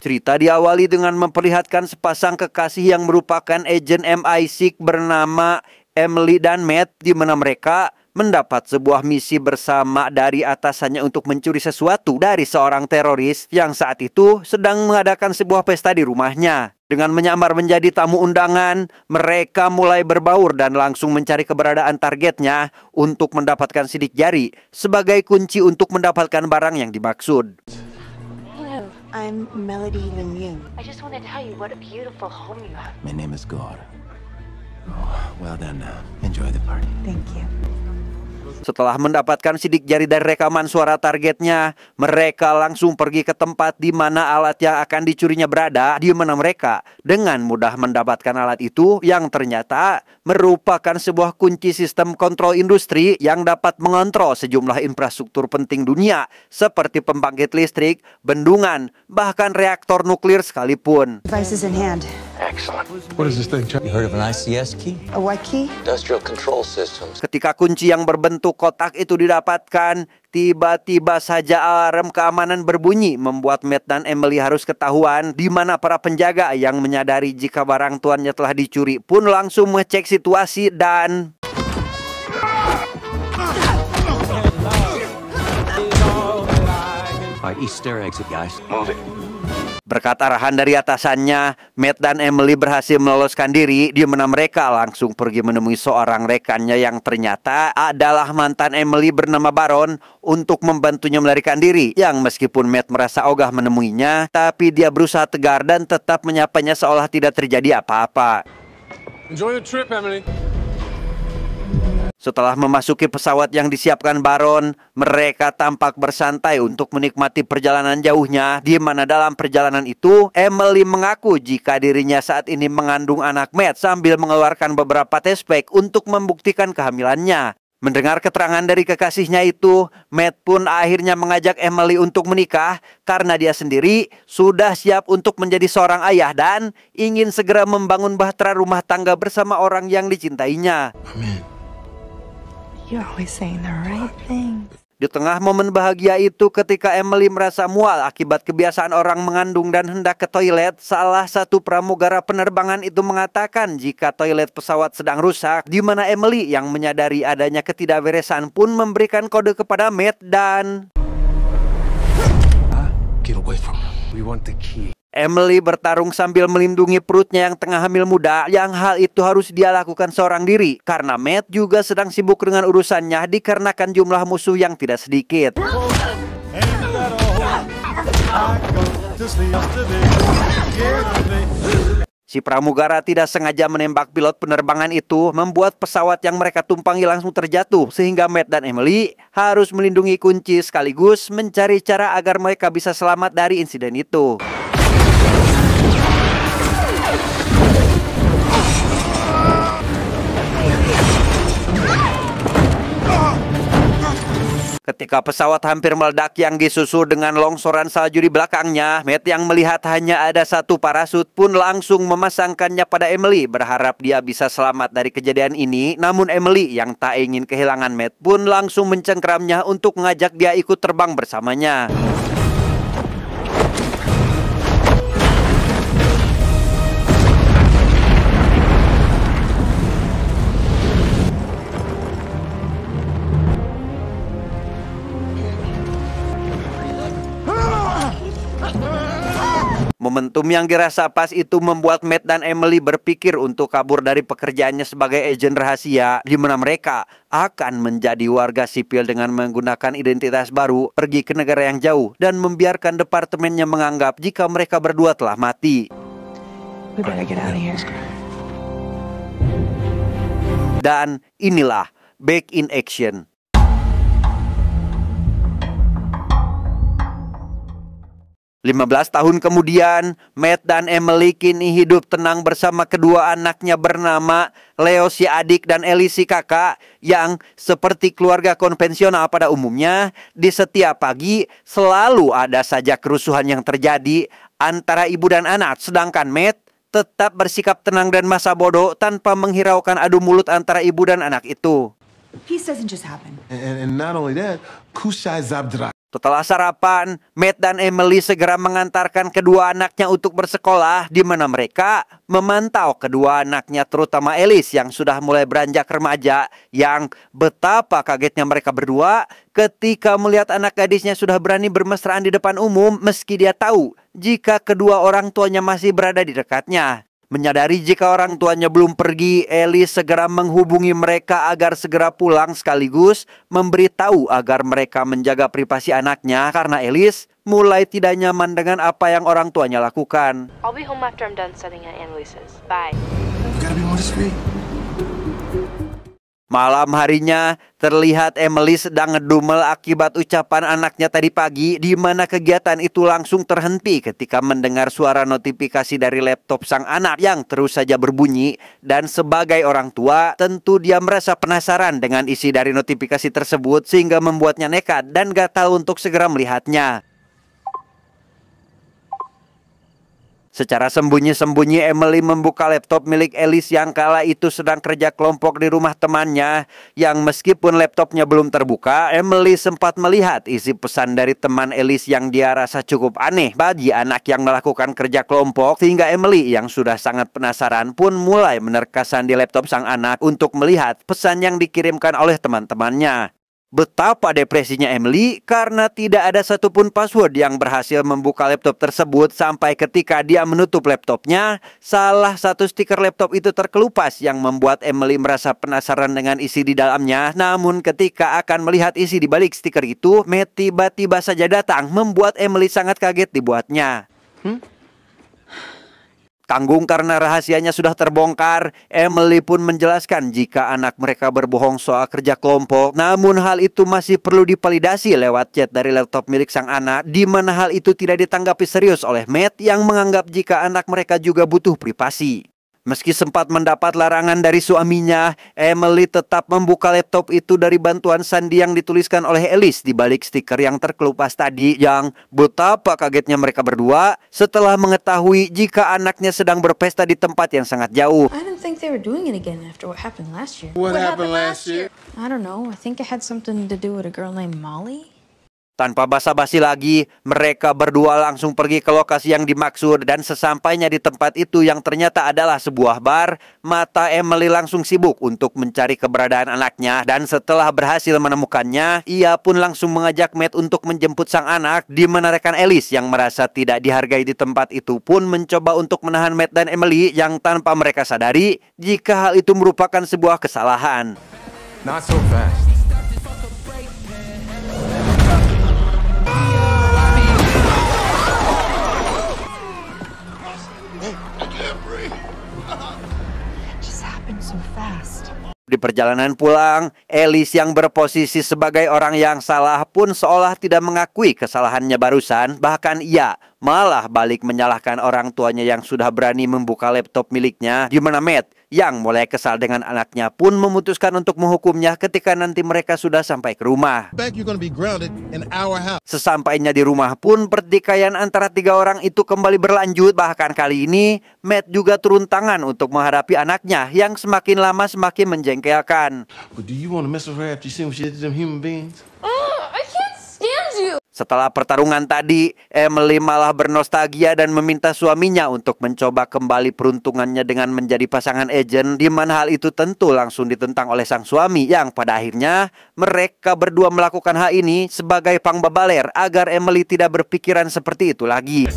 Cerita diawali dengan memperlihatkan sepasang kekasih yang merupakan agen MI6 bernama Emily dan Matt, di mana mereka mendapat sebuah misi bersama dari atasannya untuk mencuri sesuatu dari seorang teroris yang saat itu sedang mengadakan sebuah pesta di rumahnya. Dengan menyamar menjadi tamu undangan, mereka mulai berbaur dan langsung mencari keberadaan targetnya untuk mendapatkan sidik jari sebagai kunci untuk mendapatkan barang yang dimaksud. I'm Melody Lin Yoon. I just want to tell you what a beautiful home you have. My name is God. Oh, well then, enjoy the party. Thank you. Setelah mendapatkan sidik jari dari rekaman suara targetnya, mereka langsung pergi ke tempat di mana alat yang akan dicurinya berada, di mana mereka dengan mudah mendapatkan alat itu yang ternyata merupakan sebuah kunci sistem kontrol industri yang dapat mengontrol sejumlah infrastruktur penting dunia seperti pembangkit listrik, bendungan, bahkan reaktor nuklir sekalipun. Devices in hand. Excellent. What is this thing, Chuck? You heard of an ICS key? A what key? Industrial Control Systems. Ketika kunci yang berbentuk kotak itu didapatkan, tiba-tiba saja alarm keamanan berbunyi, membuat Matt dan Emily harus ketahuan, di mana para penjaga yang menyadari jika barang tuannya telah dicuri pun langsung mengecek situasi dan Easter exit, guys. Move it. berkat arahan dari atasannya, Matt dan Emily berhasil meloloskan diri, di mana mereka langsung pergi menemui seorang rekannya yang ternyata adalah mantan Emily bernama Baron untuk membantunya melarikan diri. Yang meskipun Matt merasa ogah menemuinya, tapi dia berusaha tegar dan tetap menyapanya seolah tidak terjadi apa-apa. Enjoy the trip, Emily. Setelah memasuki pesawat yang disiapkan Baron, mereka tampak bersantai untuk menikmati perjalanan jauhnya, di mana dalam perjalanan itu Emily mengaku jika dirinya saat ini mengandung anak Matt sambil mengeluarkan beberapa tes pack untuk membuktikan kehamilannya. Mendengar keterangan dari kekasihnya itu, Matt pun akhirnya mengajak Emily untuk menikah karena dia sendiri sudah siap untuk menjadi seorang ayah dan ingin segera membangun bahtera rumah tangga bersama orang yang dicintainya. Amin. You're always saying the right thing. Di tengah momen bahagia itu, ketika Emily merasa mual akibat kebiasaan orang mengandung dan hendak ke toilet, salah satu pramugara penerbangan itu mengatakan jika toilet pesawat sedang rusak, di mana Emily yang menyadari adanya ketidakberesan pun memberikan kode kepada Matt dan Get away from him. We want the key. Emily bertarung sambil melindungi perutnya yang tengah hamil muda, yang hal itu harus dia lakukan seorang diri karena Matt juga sedang sibuk dengan urusannya dikarenakan jumlah musuh yang tidak sedikit. Si pramugara tidak sengaja menembak pilot penerbangan itu, membuat pesawat yang mereka tumpangi langsung terjatuh, sehingga Matt dan Emily harus melindungi kunci sekaligus mencari cara agar mereka bisa selamat dari insiden itu. Ketika pesawat hampir meledak yang disusul dengan longsoran salju di belakangnya, Matt yang melihat hanya ada satu parasut pun langsung memasangkannya pada Emily, berharap dia bisa selamat dari kejadian ini. Namun Emily yang tak ingin kehilangan Matt pun langsung mencengkeramnya untuk mengajak dia ikut terbang bersamanya. Momentum yang dirasa pas itu membuat Matt dan Emily berpikir untuk kabur dari pekerjaannya sebagai agen rahasia, di mana mereka akan menjadi warga sipil dengan menggunakan identitas baru, pergi ke negara yang jauh, dan membiarkan departemennya menganggap jika mereka berdua telah mati. We better get out of here. Dan inilah Back in Action. Lima 15 tahun kemudian, Matt dan Emily kini hidup tenang bersama kedua anaknya bernama Leo si adik dan Ellie si kakak, yang seperti keluarga konvensional pada umumnya, di setiap pagi selalu ada saja kerusuhan yang terjadi antara ibu dan anak, sedangkan Matt tetap bersikap tenang dan masa bodoh tanpa menghiraukan adu mulut antara ibu dan anak itu. Peace doesn't just happen. And not only that, Kushai Zabdra. Setelah sarapan, Matt dan Emily segera mengantarkan kedua anaknya untuk bersekolah, di mana mereka memantau kedua anaknya, terutama Elise yang sudah mulai beranjak remaja, yang betapa kagetnya mereka berdua ketika melihat anak gadisnya sudah berani bermesraan di depan umum meski dia tahu jika kedua orang tuanya masih berada di dekatnya. Menyadari jika orang tuanya belum pergi, Elise segera menghubungi mereka agar segera pulang sekaligus memberitahu agar mereka menjaga privasi anaknya karena Elise mulai tidak nyaman dengan apa yang orang tuanya lakukan. I'll be home after I'm done studying at Annalise's. Bye. You gotta be more discreet. Malam harinya, terlihat Emily sedang ngedumel akibat ucapan anaknya tadi pagi, di mana kegiatan itu langsung terhenti ketika mendengar suara notifikasi dari laptop sang anak yang terus saja berbunyi. Dan sebagai orang tua, tentu dia merasa penasaran dengan isi dari notifikasi tersebut sehingga membuatnya nekat dan gatal untuk segera melihatnya. Secara sembunyi-sembunyi Emily membuka laptop milik Elise yang kala itu sedang kerja kelompok di rumah temannya, yang meskipun laptopnya belum terbuka, Emily sempat melihat isi pesan dari teman Elise yang dia rasa cukup aneh bagi anak yang melakukan kerja kelompok, sehingga Emily yang sudah sangat penasaran pun mulai menerkasan di laptop sang anak untuk melihat pesan yang dikirimkan oleh teman-temannya. Betapa depresinya Emily karena tidak ada satupun password yang berhasil membuka laptop tersebut, sampai ketika dia menutup laptopnya, salah satu stiker laptop itu terkelupas yang membuat Emily merasa penasaran dengan isi di dalamnya. Namun ketika akan melihat isi di balik stiker itu, Matt tiba-tiba saja datang membuat Emily sangat kaget dibuatnya. Tanggung karena rahasianya sudah terbongkar, Emily pun menjelaskan jika anak mereka berbohong soal kerja kelompok. Namun hal itu masih perlu divalidasi lewat chat dari laptop milik sang anak, di mana hal itu tidak ditanggapi serius oleh Matt yang menganggap jika anak mereka juga butuh privasi. Meski sempat mendapat larangan dari suaminya, Emily tetap membuka laptop itu dari bantuan sandi yang dituliskan oleh Elise di balik stiker yang terkelupas tadi, yang betapa kagetnya mereka berdua setelah mengetahui jika anaknya sedang berpesta di tempat yang sangat jauh. I didn't think they were doing it again after what happened last year. What happened last year? I don't know. I think it had something to do with a girl named Molly. Tanpa basa-basi lagi, mereka berdua langsung pergi ke lokasi yang dimaksud, dan sesampainya di tempat itu yang ternyata adalah sebuah bar, mata Emily langsung sibuk untuk mencari keberadaan anaknya. Dan setelah berhasil menemukannya, ia pun langsung mengajak Matt untuk menjemput sang anak, di mana rekan Elise yang merasa tidak dihargai di tempat itu pun mencoba untuk menahan Matt dan Emily, yang tanpa mereka sadari jika hal itu merupakan sebuah kesalahan. Not so fast. Di perjalanan pulang, Elise yang berposisi sebagai orang yang salah pun seolah tidak mengakui kesalahannya barusan. Bahkan ia malah balik menyalahkan orang tuanya yang sudah berani membuka laptop miliknya, di mana Matt yang mulai kesal dengan anaknya pun memutuskan untuk menghukumnya ketika nanti mereka sudah sampai ke rumah. Sesampainya di rumah pun pertikaian antara tiga orang itu kembali berlanjut. Bahkan kali ini Matt juga turun tangan untuk menghadapi anaknya yang semakin lama semakin menjengkelkan. But do you want to mess with her after you see what she did to them human beings? I can't stand you. Setelah pertarungan tadi, Emily malah bernostalgia dan meminta suaminya untuk mencoba kembali peruntungannya dengan menjadi pasangan agent, di mana hal itu tentu langsung ditentang oleh sang suami, yang pada akhirnya mereka berdua melakukan hal ini sebagai pangbabaler agar Emily tidak berpikiran seperti itu lagi.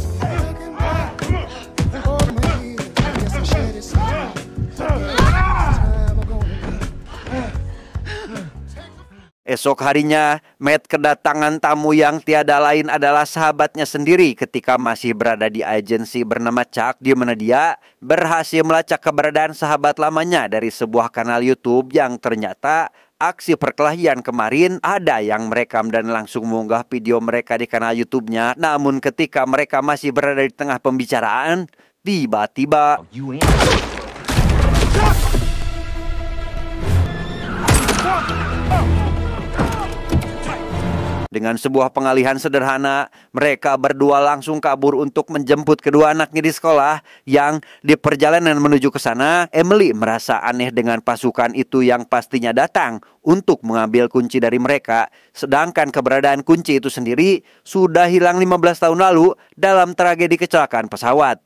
Esok harinya, Matt kedatangan tamu yang tiada lain adalah sahabatnya sendiri ketika masih berada di agensi bernama Chuck, di mana dia berhasil melacak keberadaan sahabat lamanya dari sebuah kanal YouTube yang ternyata aksi perkelahian kemarin ada yang merekam dan langsung mengunggah video mereka di kanal YouTube-nya. Namun ketika mereka masih berada di tengah pembicaraan, tiba-tiba Dengan sebuah pengalihan sederhana, mereka berdua langsung kabur untuk menjemput kedua anaknya di sekolah. Yang di perjalanan menuju ke sana, Emily merasa aneh dengan pasukan itu yang pastinya datang untuk mengambil kunci dari mereka. Sedangkan keberadaan kunci itu sendiri sudah hilang 15 tahun lalu dalam tragedi kecelakaan pesawat.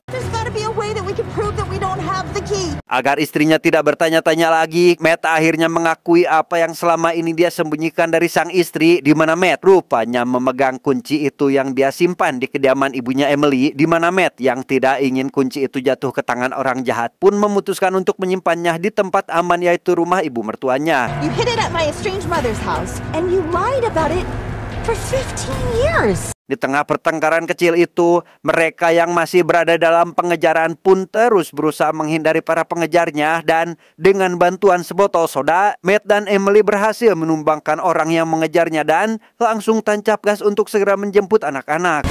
Agar istrinya tidak bertanya-tanya lagi, Matt akhirnya mengakui apa yang selama ini dia sembunyikan dari sang istri, di mana Matt rupanya memegang kunci itu yang dia simpan di kediaman ibunya Emily, di mana Matt yang tidak ingin kunci itu jatuh ke tangan orang jahat pun memutuskan untuk menyimpannya di tempat aman, yaitu rumah ibu mertuanya. You hid it at my estranged mother's house, and you lied about it for 15 years. Di tengah pertengkaran kecil itu, mereka yang masih berada dalam pengejaran pun terus berusaha menghindari para pengejarnya, dan dengan bantuan sebotol soda, Matt dan Emily berhasil menumbangkan orang yang mengejarnya dan langsung tancap gas untuk segera menjemput anak-anak.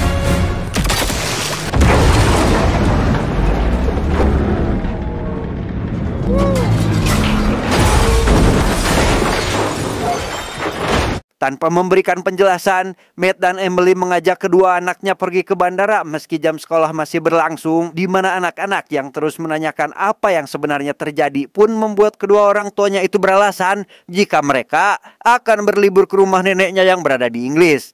Tanpa memberikan penjelasan, Matt dan Emily mengajak kedua anaknya pergi ke bandara meski jam sekolah masih berlangsung, di mana anak-anak yang terus menanyakan apa yang sebenarnya terjadi pun membuat kedua orang tuanya itu beralasan jika mereka akan berlibur ke rumah neneknya yang berada di Inggris.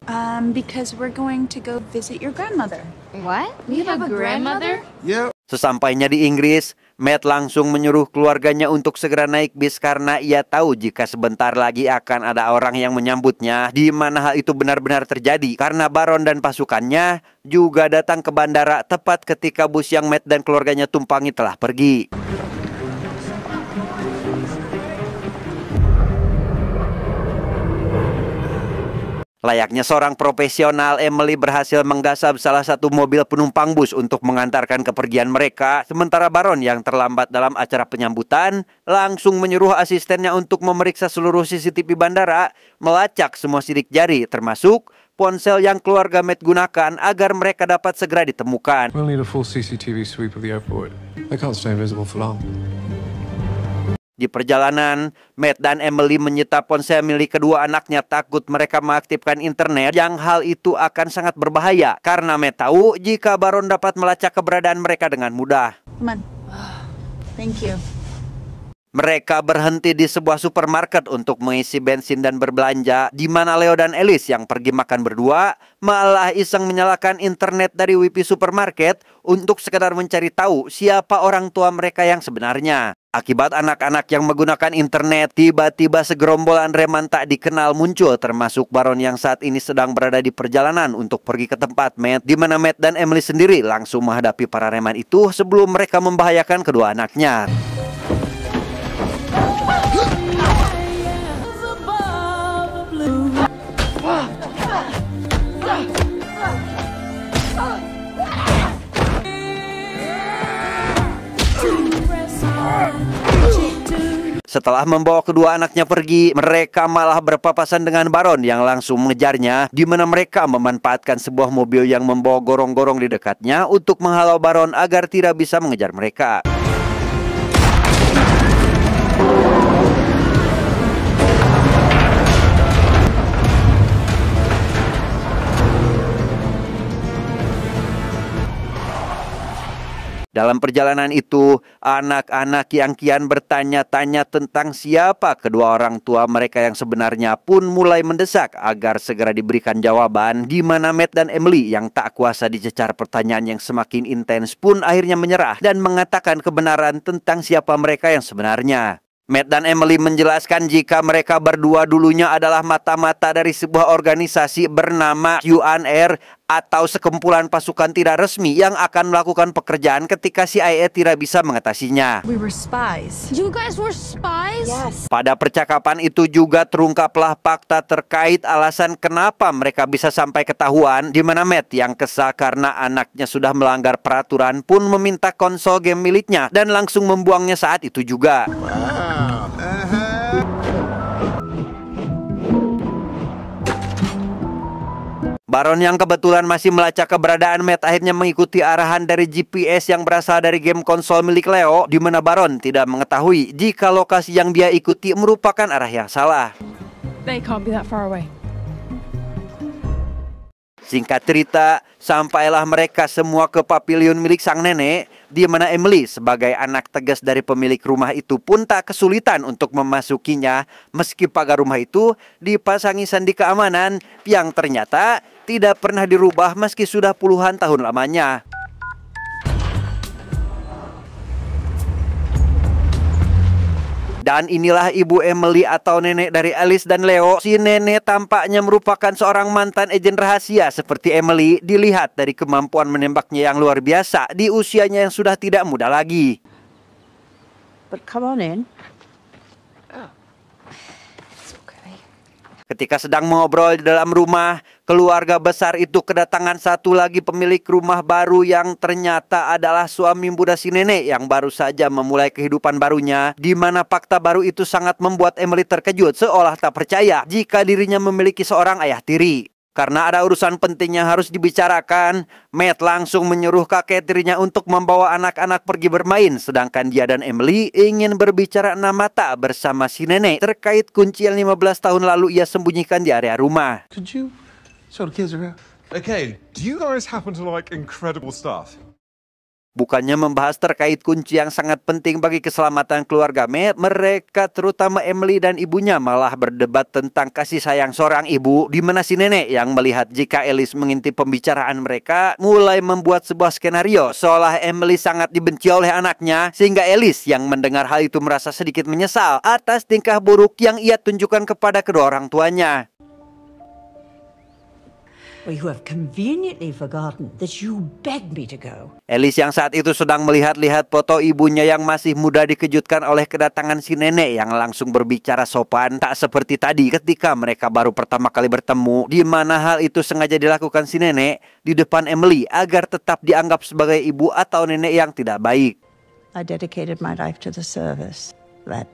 Because we're going to go visit your grandmother. What? We have a grandmother? Sesampainya di Inggris, Matt langsung menyuruh keluarganya untuk segera naik bis karena ia tahu jika sebentar lagi akan ada orang yang menyambutnya, di mana hal itu benar-benar terjadi karena Baron dan pasukannya juga datang ke bandara tepat ketika bus yang Matt dan keluarganya tumpangi telah pergi. Layaknya seorang profesional, Emily berhasil menggasap salah satu mobil penumpang bus untuk mengantarkan kepergian mereka. Sementara Baron yang terlambat dalam acara penyambutan langsung menyuruh asistennya untuk memeriksa seluruh CCTV bandara, melacak semua sidik jari, termasuk ponsel yang keluarga Matt gunakan agar mereka dapat segera ditemukan. We'll need a full CCTV sweep of the airport. They can't stay invisible for long. Di perjalanan, Matt dan Emily menyita ponsel milik kedua anaknya takut mereka mengaktifkan internet, yang hal itu akan sangat berbahaya karena Matt tahu jika Baron dapat melacak keberadaan mereka dengan mudah. Come on. Thank you. Mereka berhenti di sebuah supermarket untuk mengisi bensin dan berbelanja, di mana Leo dan Alice yang pergi makan berdua malah iseng menyalakan internet dari WiFi supermarket untuk sekedar mencari tahu siapa orang tua mereka yang sebenarnya. Akibat anak-anak yang menggunakan internet, tiba-tiba segerombolan reman tak dikenal muncul, termasuk Baron yang saat ini sedang berada di perjalanan untuk pergi ke tempat Matt, di mana Matt dan Emily sendiri langsung menghadapi para reman itu sebelum mereka membahayakan kedua anaknya. Setelah membawa kedua anaknya pergi, mereka malah berpapasan dengan Baron yang langsung mengejarnya, di mana mereka memanfaatkan sebuah mobil yang membawa gorong-gorong di dekatnya untuk menghalau Baron agar tidak bisa mengejar mereka. Dalam perjalanan itu, anak-anak yang kian bertanya-tanya tentang siapa kedua orang tua mereka yang sebenarnya pun mulai mendesak agar segera diberikan jawaban, di mana Matt dan Emily yang tak kuasa dicecar pertanyaan yang semakin intens pun akhirnya menyerah dan mengatakan kebenaran tentang siapa mereka yang sebenarnya. Matt dan Emily menjelaskan jika mereka berdua dulunya adalah mata-mata dari sebuah organisasi bernama UNR, atau sekumpulan pasukan tidak resmi yang akan melakukan pekerjaan ketika CIA tidak bisa mengatasinya. We were spies. You guys were spies? Yes. Pada percakapan itu juga terungkaplah fakta terkait alasan kenapa mereka bisa sampai ketahuan, di mana Matt yang kesal karena anaknya sudah melanggar peraturan pun meminta konsol game miliknya dan langsung membuangnya saat itu juga. Baron yang kebetulan masih melacak keberadaan Matt akhirnya mengikuti arahan dari GPS yang berasal dari game konsol milik Leo, di mana Baron tidak mengetahui jika lokasi yang dia ikuti merupakan arah yang salah. They can't be that far away. Singkat cerita, sampailah mereka semua ke pavilion milik sang nenek, di mana Emily sebagai anak tegas dari pemilik rumah itu pun tak kesulitan untuk memasukinya, meski pagar rumah itu dipasangi sandi keamanan yang ternyata tidak pernah dirubah meski sudah puluhan tahun lamanya. Dan inilah ibu Emily atau nenek dari Alice dan Leo. Si nenek tampaknya merupakan seorang mantan agen rahasia seperti Emily. Dilihat dari kemampuan menembaknya yang luar biasa di usianya yang sudah tidak muda lagi. But come on in. Ketika sedang mengobrol di dalam rumah, keluarga besar itu kedatangan satu lagi pemilik rumah baru yang ternyata adalah suami muda si nenek yang baru saja memulai kehidupan barunya, di mana fakta baru itu sangat membuat Emily terkejut seolah tak percaya jika dirinya memiliki seorang ayah tiri. Karena ada urusan penting yang harus dibicarakan, Matt langsung menyuruh kakek tirinya untuk membawa anak-anak pergi bermain, sedangkan dia dan Emily ingin berbicara enam mata bersama si nenek terkait kunci yang 15 tahun lalu ia sembunyikan di area rumah. Could you show the kids around? Okay, do you guys happen to like incredible stuff? Bukannya membahas terkait kunci yang sangat penting bagi keselamatan keluarga Matt, mereka terutama Emily dan ibunya malah berdebat tentang kasih sayang seorang ibu, di mana si nenek yang melihat jika Alice mengintip pembicaraan mereka mulai membuat sebuah skenario seolah Emily sangat dibenci oleh anaknya, sehingga Alice yang mendengar hal itu merasa sedikit menyesal atas tingkah buruk yang ia tunjukkan kepada kedua orang tuanya. Well, you have conveniently forgotten that you begged me to go. Alice yang saat itu sedang melihat-lihat foto ibunya yang masih muda dikejutkan oleh kedatangan si nenek yang langsung berbicara sopan, tak seperti tadi ketika mereka baru pertama kali bertemu, di mana hal itu sengaja dilakukan si nenek di depan Emily agar tetap dianggap sebagai ibu atau nenek yang tidak baik. I dedicated my life to the service. That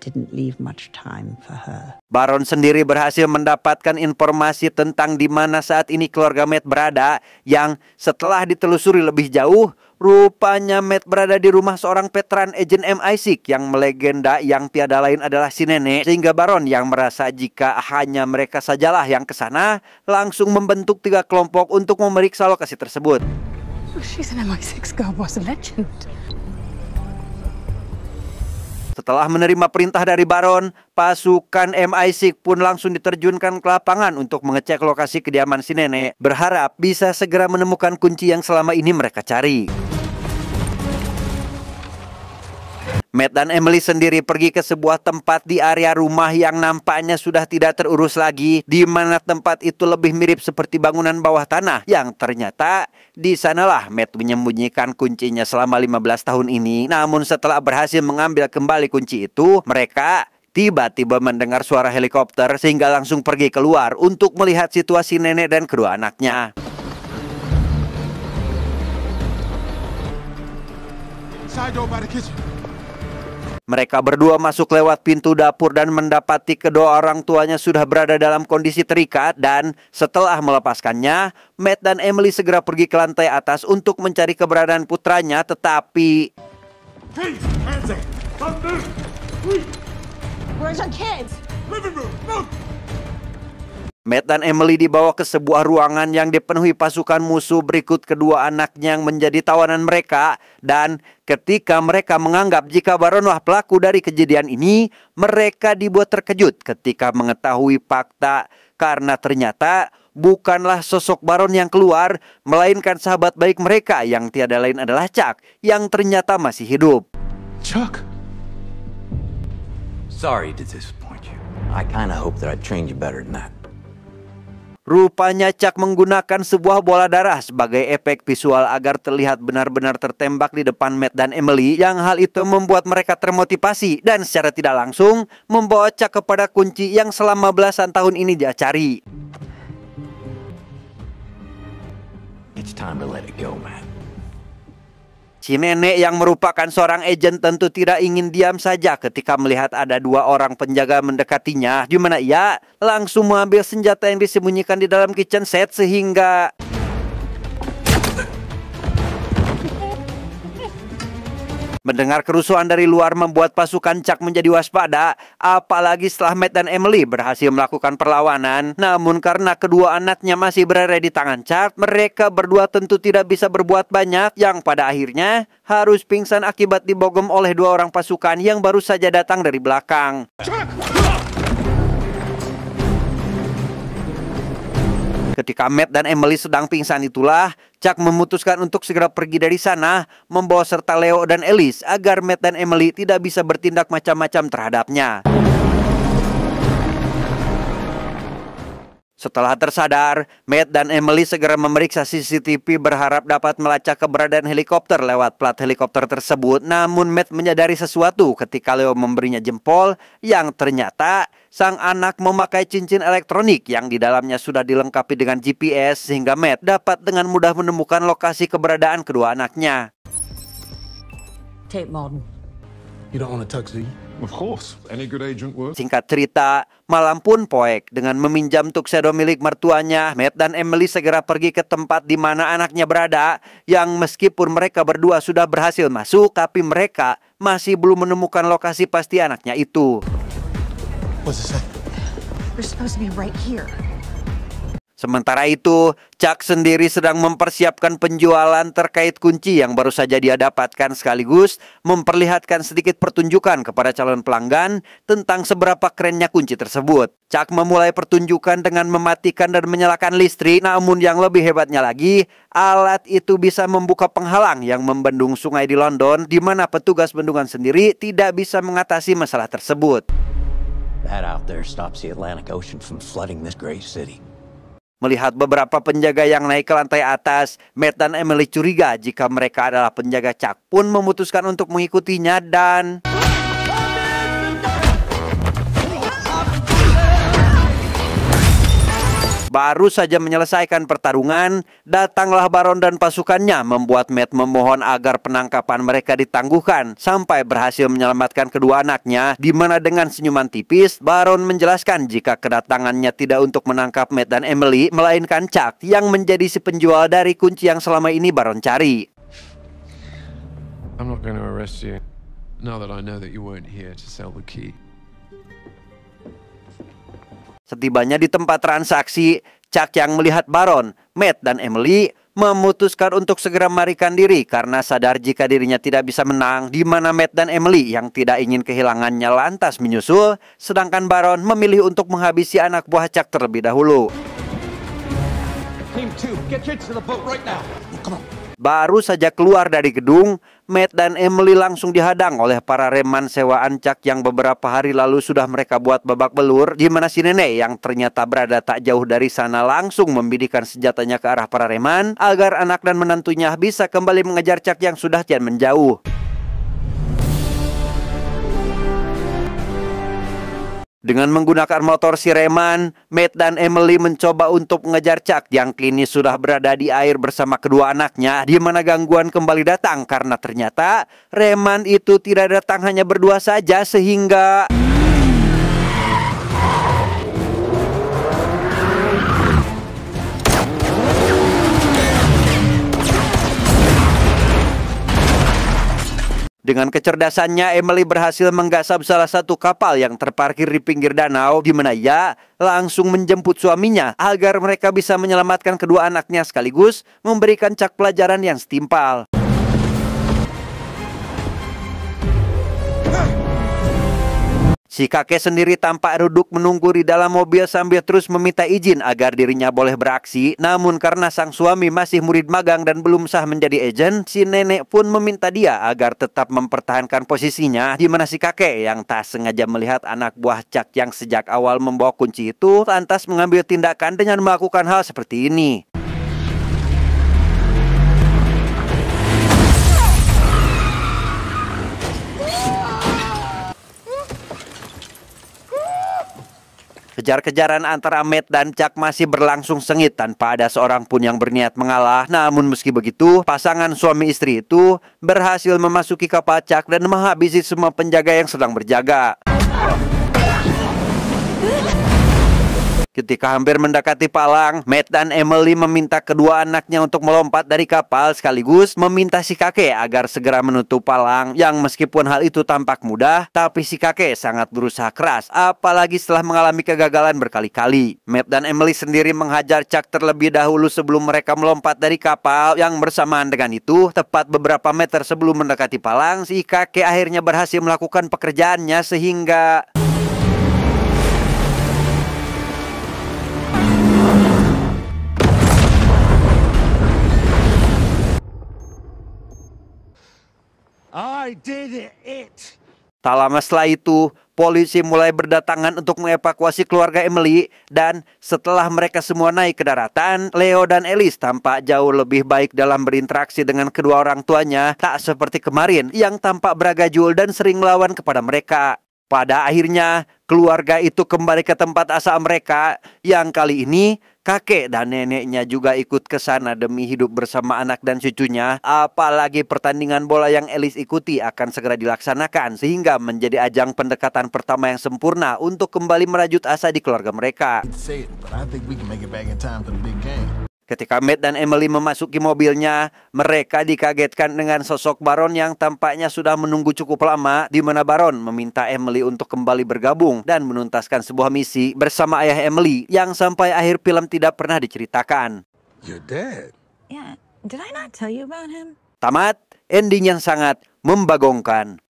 didn't leave much time for her. Baron sendiri berhasil mendapatkan informasi tentang di mana saat ini keluarga Matt berada, yang setelah ditelusuri lebih jauh, rupanya Matt berada di rumah seorang veteran agen MI6 yang melegenda yang tiada lain adalah si nenek, sehingga Baron yang merasa jika hanya mereka sajalah yang ke sana, langsung membentuk 3 kelompok untuk memeriksa lokasi tersebut. She's an MI6 girl boss, a legend. Setelah menerima perintah dari Baron, pasukan MI6 pun langsung diterjunkan ke lapangan untuk mengecek lokasi kediaman si nenek, berharap bisa segera menemukan kunci yang selama ini mereka cari. Matt dan Emily sendiri pergi ke sebuah tempat di area rumah yang nampaknya sudah tidak terurus lagi, di mana tempat itu lebih mirip seperti bangunan bawah tanah yang ternyata di sanalah Matt menyembunyikan kuncinya selama 15 tahun ini. Namun setelah berhasil mengambil kembali kunci itu, mereka tiba-tiba mendengar suara helikopter sehingga langsung pergi keluar untuk melihat situasi nenek dan kedua anaknya. Side door by the kitchen. Mereka berdua masuk lewat pintu dapur dan mendapati kedua orang tuanya sudah berada dalam kondisi terikat, dan setelah melepaskannya, Matt dan Emily segera pergi ke lantai atas untuk mencari keberadaan putranya, tetapi Please, hands up. Don't move. Please. Where's our kids? Living room. Move. Matt dan Emily dibawa ke sebuah ruangan yang dipenuhi pasukan musuh berikut kedua anaknya yang menjadi tawanan mereka. Dan ketika mereka menganggap jika Baronlah pelaku dari kejadian ini, mereka dibuat terkejut ketika mengetahui fakta, karena ternyata bukanlah sosok Baron yang keluar, melainkan sahabat baik mereka yang tiada lain adalah Chuck, yang ternyata masih hidup. Chuck? Sorry to disappoint you. I kinda hope that I trained you better than that. Rupanya Chuck menggunakan sebuah bola darah sebagai efek visual agar terlihat benar-benar tertembak di depan Matt dan Emily, yang hal itu membuat mereka termotivasi dan secara tidak langsung membawa Chuck kepada kunci yang selama belasan tahun ini dia cari. It's time to let it go, man. Si nenek yang merupakan seorang agen tentu tidak ingin diam saja ketika melihat ada 2 orang penjaga mendekatinya, di mana ia langsung mengambil senjata yang disembunyikan di dalam kitchen set sehingga Mendengar kerusuhan dari luar membuat pasukan Chuck menjadi waspada, apalagi setelah Matt dan Emily berhasil melakukan perlawanan. Namun karena kedua anaknya masih berada di tangan Chuck, mereka berdua tentu tidak bisa berbuat banyak, yang pada akhirnya harus pingsan akibat dibogem oleh dua orang pasukan yang baru saja datang dari belakang. Ketika Matt dan Emily sedang pingsan itulah, Chuck memutuskan untuk segera pergi dari sana, membawa serta Leo dan Alice agar Matt dan Emily tidak bisa bertindak macam-macam terhadapnya. Setelah tersadar, Matt dan Emily segera memeriksa CCTV berharap dapat melacak keberadaan helikopter lewat plat helikopter tersebut. Namun Matt menyadari sesuatu ketika Leo memberinya jempol yang ternyata sang anak memakai cincin elektronik yang di dalamnya sudah dilengkapi dengan GPS sehingga Matt dapat dengan mudah menemukan lokasi keberadaan kedua anaknya. Tate Malden. You don't want a tuxedo? Of course. Any good agent would. Singkat cerita, malam pun poek. Dengan meminjam tuxedo milik mertuanya, Matt dan Emily segera pergi ke tempat di mana anaknya berada, yang meskipun mereka berdua sudah berhasil masuk, tapi mereka masih belum menemukan lokasi pasti anaknya itu. What's it say? We're supposed to be right here. Sementara itu, Chuck sendiri sedang mempersiapkan penjualan terkait kunci yang baru saja dia dapatkan, sekaligus memperlihatkan sedikit pertunjukan kepada calon pelanggan tentang seberapa kerennya kunci tersebut. Chuck memulai pertunjukan dengan mematikan dan menyalakan listrik, namun yang lebih hebatnya lagi, alat itu bisa membuka penghalang yang membendung sungai di London, di mana petugas bendungan sendiri tidak bisa mengatasi masalah tersebut. That out there stops the Atlantic Ocean from flooding this great city. Melihat beberapa penjaga yang naik ke lantai atas, Matt dan Emily curiga jika mereka adalah penjaga. Chuck pun memutuskan untuk mengikutinya dan baru saja menyelesaikan pertarungan, datanglah Baron dan pasukannya, membuat Matt memohon agar penangkapan mereka ditangguhkan sampai berhasil menyelamatkan kedua anaknya, di mana dengan senyuman tipis, Baron menjelaskan jika kedatangannya tidak untuk menangkap Matt dan Emily, melainkan Chuck yang menjadi si penjual dari kunci yang selama ini Baron cari. I'm not going to arrest you now that I know that you weren't here to sell the key. Setibanya di tempat transaksi, Chuck yang melihat Baron, Matt, dan Emily memutuskan untuk segera melarikan diri karena sadar jika dirinya tidak bisa menang, di mana Matt dan Emily yang tidak ingin kehilangannya lantas menyusul, sedangkan Baron memilih untuk menghabisi anak buah Chuck terlebih dahulu. Team 2, get kids to the boat right now. Come on. Baru saja keluar dari gedung, Matt dan Emily langsung dihadang oleh para reman sewaan Chuck yang beberapa hari lalu sudah mereka buat babak belur, di mana si nenek yang ternyata berada tak jauh dari sana langsung membidikan senjatanya ke arah para reman agar anak dan menantunya bisa kembali mengejar Chuck yang sudah kian menjauh. Dengan menggunakan motor si reman, Matt dan Emily mencoba untuk mengejar Chuck yang kini sudah berada di air bersama kedua anaknya, di mana gangguan kembali datang karena ternyata reman itu tidak datang hanya berdua saja sehingga dengan kecerdasannya, Emily berhasil menggasap salah satu kapal yang terparkir di pinggir danau, di mana ia langsung menjemput suaminya agar mereka bisa menyelamatkan kedua anaknya sekaligus memberikan Chuck pelajaran yang setimpal. Si kakek sendiri tampak duduk menunggu di dalam mobil sambil terus meminta izin agar dirinya boleh beraksi. Namun karena sang suami masih murid magang dan belum sah menjadi agen, si nenek pun meminta dia agar tetap mempertahankan posisinya, di mana si kakek yang tak sengaja melihat anak buah Chuck yang sejak awal membawa kunci itu lantas mengambil tindakan dengan melakukan hal seperti ini. Kejar-kejaran antara Matt dan Chuck masih berlangsung sengit tanpa ada seorang pun yang berniat mengalah. Namun meski begitu, pasangan suami istri itu berhasil memasuki kapal Chuck dan menghabisi semua penjaga yang sedang berjaga. Ketika hampir mendekati palang, Matt dan Emily meminta kedua anaknya untuk melompat dari kapal sekaligus meminta si kakek agar segera menutup palang yang meskipun hal itu tampak mudah, tapi si kakek sangat berusaha keras, apalagi setelah mengalami kegagalan berkali-kali. Matt dan Emily sendiri menghajar Chuck terlebih dahulu sebelum mereka melompat dari kapal yang bersamaan dengan itu, tepat beberapa meter sebelum mendekati palang, si kakek akhirnya berhasil melakukan pekerjaannya sehingga I did it! tak lama setelah itu, polisi mulai berdatangan untuk mengevakuasi keluarga Emily dan setelah mereka semua naik ke daratan, Leo dan Alice tampak jauh lebih baik dalam berinteraksi dengan kedua orang tuanya, tak seperti kemarin yang tampak beragajul dan sering melawan kepada mereka. Pada akhirnya, keluarga itu kembali ke tempat asal mereka yang kali ini kakek dan neneknya juga ikut ke sana demi hidup bersama anak dan cucunya. Apalagi pertandingan bola yang Alice ikuti akan segera dilaksanakan sehingga menjadi ajang pendekatan pertama yang sempurna untuk kembali merajut asa di keluarga mereka. Ketika Matt dan Emily memasuki mobilnya, mereka dikagetkan dengan sosok Baron yang tampaknya sudah menunggu cukup lama, di mana Baron meminta Emily untuk kembali bergabung dan menuntaskan sebuah misi bersama ayah Emily yang sampai akhir film tidak pernah diceritakan. Your dad? Yeah, did I not tell you about him? Tamat, ending yang sangat membagongkan.